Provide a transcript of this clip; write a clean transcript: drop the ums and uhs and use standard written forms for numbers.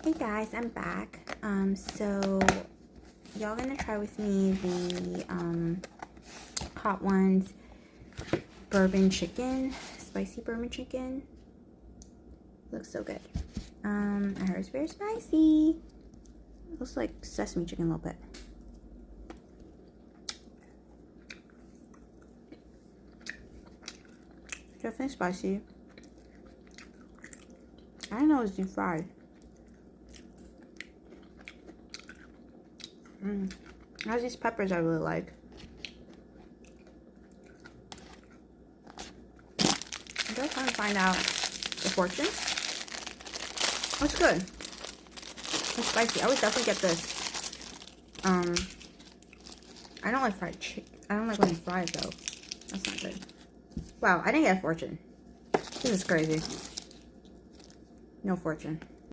Hey guys, I'm back. So y'all gonna try with me the Hot Ones bourbon chicken, spicy bourbon chicken. Looks so good. I heard it's very spicy. Looks like sesame chicken a little bit. Definitely spicy. I didn't know it was deep fried. It has these peppers I really like. I'm just trying to find out the fortune. Oh, it's good. It's spicy. I would definitely get this. I don't like fried chicken. I don't like when it's fried though. That's not good. Wow, I didn't get a fortune. This is crazy. No fortune.